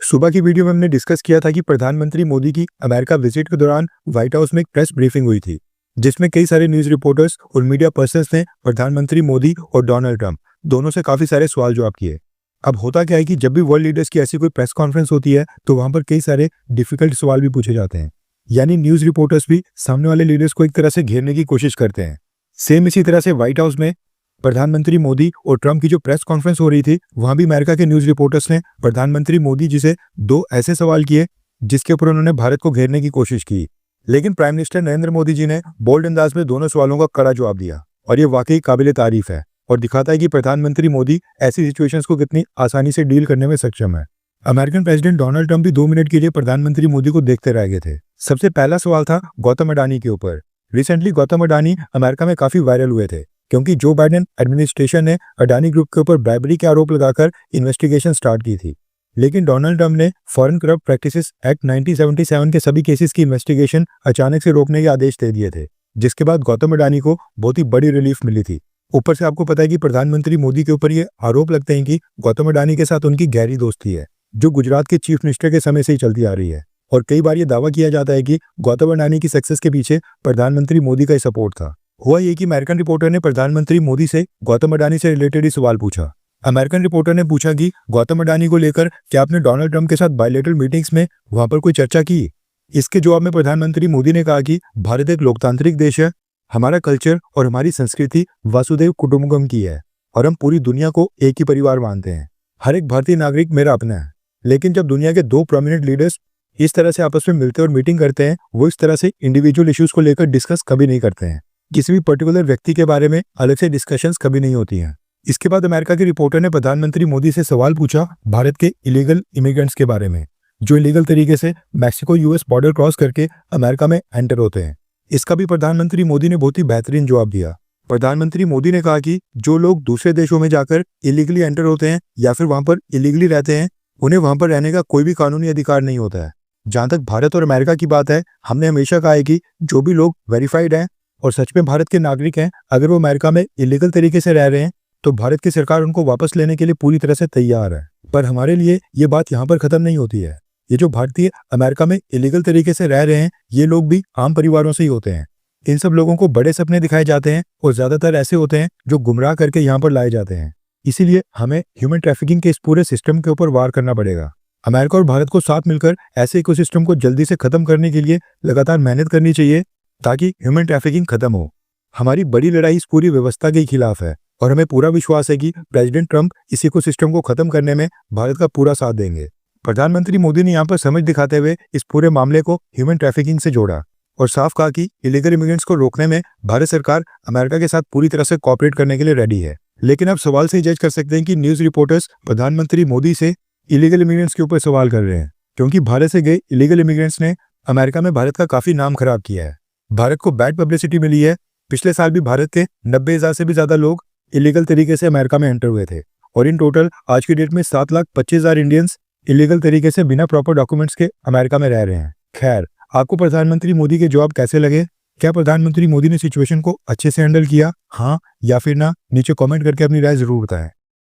सुबह की वीडियो में हमने डिस्कस किया था कि प्रधानमंत्री मोदी की अमेरिका विजिट के दौरान व्हाइट हाउस में एक प्रेस ब्रीफिंग हुई थी, जिसमें कई सारे न्यूज रिपोर्टर्स और मीडिया पर्सन्स ने प्रधानमंत्री मोदी और डोनाल्ड ट्रंप दोनों से काफी सारे सवाल जवाब किए। अब होता क्या है कि जब भी वर्ल्ड लीडर्स की ऐसी कोई प्रेस कॉन्फ्रेंस होती है तो वहां पर कई सारे डिफिकल्ट सवाल भी पूछे जाते हैं, यानी न्यूज रिपोर्टर्स भी सामने वाले लीडर्स को एक तरह से घेरने की कोशिश करते हैं। सेम इसी तरह से व्हाइट हाउस में प्रधानमंत्री मोदी और ट्रंप की जो प्रेस कॉन्फ्रेंस हो रही थी, वहां भी अमेरिका के न्यूज रिपोर्टर्स ने प्रधानमंत्री मोदी जी से दो ऐसे सवाल किए जिसके ऊपर उन्होंने भारत को घेरने की कोशिश की। लेकिन प्राइम मिनिस्टर नरेंद्र मोदी जी ने बोल्ड अंदाज में दोनों सवालों का कड़ा जवाब दिया और ये वाकई काबिले तारीफ है और दिखाता है कि प्रधानमंत्री मोदी ऐसी सिचुएशंस को कितनी आसानी से डील करने में सक्षम है। अमेरिकन प्रेसिडेंट डोनाल्ड ट्रंप भी 2 मिनट के लिए प्रधानमंत्री मोदी को देखते रह गए थे। सबसे पहला सवाल था गौतम अडानी के ऊपर। रिसेंटली गौतम अडानी अमेरिका में काफी वायरल हुए थे क्योंकि जो बाइडेन एडमिनिस्ट्रेशन ने अडानी ग्रुप के ऊपर ब्राइबरी के आरोप लगाकर इन्वेस्टिगेशन स्टार्ट की थी। लेकिन डोनाल्ड ट्रंप ने फॉरेन करप्ट प्रैक्टिसेस एक्ट 1977 के सभी केसेस की इन्वेस्टिगेशन अचानक से रोकने के आदेश दे दिए थे, जिसके बाद गौतम अडानी को बहुत ही बड़ी रिलीफ मिली थी। ऊपर से आपको पता है कि प्रधानमंत्री मोदी के ऊपर ये आरोप लगते हैं कि गौतम अडानी के साथ उनकी गहरी दोस्ती है, जो गुजरात के चीफ मिनिस्टर के समय से ही चलती आ रही है। और कई बार ये दावा किया जाता है कि गौतम अडानी की सक्सेस के पीछे प्रधानमंत्री मोदी का ही सपोर्ट था। हुआ ये कि अमेरिकन रिपोर्टर ने प्रधानमंत्री मोदी से गौतम अडानी से रिलेटेड ही सवाल पूछा। अमेरिकन रिपोर्टर ने पूछा कि गौतम अडानी को लेकर क्या आपने डोनाल्ड ट्रंप के साथ बायलैटरल मीटिंग्स में वहां पर कोई चर्चा की। इसके जवाब में प्रधानमंत्री मोदी ने कहा कि भारत एक लोकतांत्रिक देश है, हमारा कल्चर और हमारी संस्कृति वासुदेव कुटुंबकम की है और हम पूरी दुनिया को एक ही परिवार मानते हैं। हर एक भारतीय नागरिक मेरा अपना है। लेकिन जब दुनिया के 2 प्रोमिनेंट लीडर्स इस तरह से आपस में मिलते और मीटिंग करते हैं, वो इस तरह से इंडिविजुअल इश्यूज को लेकर डिस्कस कभी नहीं करते हैं। किसी भी पर्टिकुलर व्यक्ति के बारे में अलग से डिस्कशंस कभी नहीं होती हैं। इसके बाद अमेरिका के रिपोर्टर ने प्रधानमंत्री मोदी से सवाल पूछा भारत के इलीगल इमिग्रेंट्स के बारे में, जो इलीगल तरीके से मैक्सिको यूएस बॉर्डर क्रॉस करके अमेरिका में एंटर होते हैं। इसका भी प्रधानमंत्री मोदी ने बहुत ही बेहतरीन जवाब दिया। प्रधानमंत्री मोदी ने कहा कि जो लोग दूसरे देशों में जाकर इलीगली एंटर होते हैं या फिर वहां पर इलीगली रहते हैं, उन्हें वहां पर रहने का कोई भी कानूनी अधिकार नहीं होता है। जहां तक भारत और अमेरिका की बात है, हमने हमेशा कहा है कि जो भी लोग वेरीफाइड हैं और सच में भारत के नागरिक हैं, अगर वो अमेरिका में इलीगल तरीके से रह रहे हैं तो भारत की सरकार उनको वापस लेने के लिए पूरी तरह से तैयार है। पर हमारे लिए ये बात यहाँ पर खत्म नहीं होती है। ये जो भारतीय अमेरिका में इलीगल तरीके से रह रहे हैं, ये लोग भी आम परिवारों से ही होते हैं। इन सब लोगों को बड़े सपने दिखाए जाते हैं और ज्यादातर ऐसे होते हैं जो गुमराह करके यहाँ पर लाए जाते हैं। इसीलिए हमें ह्यूमन ट्रैफिकिंग के इस पूरे सिस्टम के ऊपर वार करना पड़ेगा। अमेरिका और भारत को साथ मिलकर ऐसे इकोसिस्टम को जल्दी से खत्म करने के लिए लगातार मेहनत करनी चाहिए ताकि ह्यूमन ट्रैफिकिंग खत्म हो। हमारी बड़ी लड़ाई इस पूरी व्यवस्था के खिलाफ है और हमें पूरा विश्वास है कि प्रेसिडेंट ट्रंप इस इकोसिस्टम को खत्म करने में भारत का पूरा साथ देंगे। प्रधानमंत्री मोदी ने यहाँ पर समझ दिखाते हुए इस पूरे मामले को ह्यूमन ट्रैफिकिंग से जोड़ा और साफ कहा कि इलीगल इमिग्रेंट्स को रोकने में भारत सरकार अमेरिका के साथ पूरी तरह से कोऑपरेट करने के लिए रेडी है। लेकिन आप सवाल से ही जज कर सकते हैं कि न्यूज रिपोर्टर्स प्रधानमंत्री मोदी से इलीगल इमिग्रेंट्स के ऊपर सवाल कर रहे हैं, क्योंकि भारत से गए इलीगल इमिग्रेंट्स ने अमेरिका में भारत का काफी नाम खराब किया है। भारत को बैड पब्लिसिटी मिली है। पिछले साल भी भारत के 90,000 से भी ज्यादा लोग इलीगल तरीके से अमेरिका में एंटर हुए थे और इन टोटल आज की डेट में 7,25,000 इंडियंस इलीगल तरीके से बिना प्रॉपर डॉक्यूमेंट्स के अमेरिका में रह रहे हैं। खैर, आपको प्रधानमंत्री मोदी के जवाब कैसे लगे? क्या प्रधानमंत्री मोदी ने सिचुएशन को अच्छे से हैंडल किया, हाँ या फिर ना? नीचे कमेंट करके अपनी राय जरूर बताएं।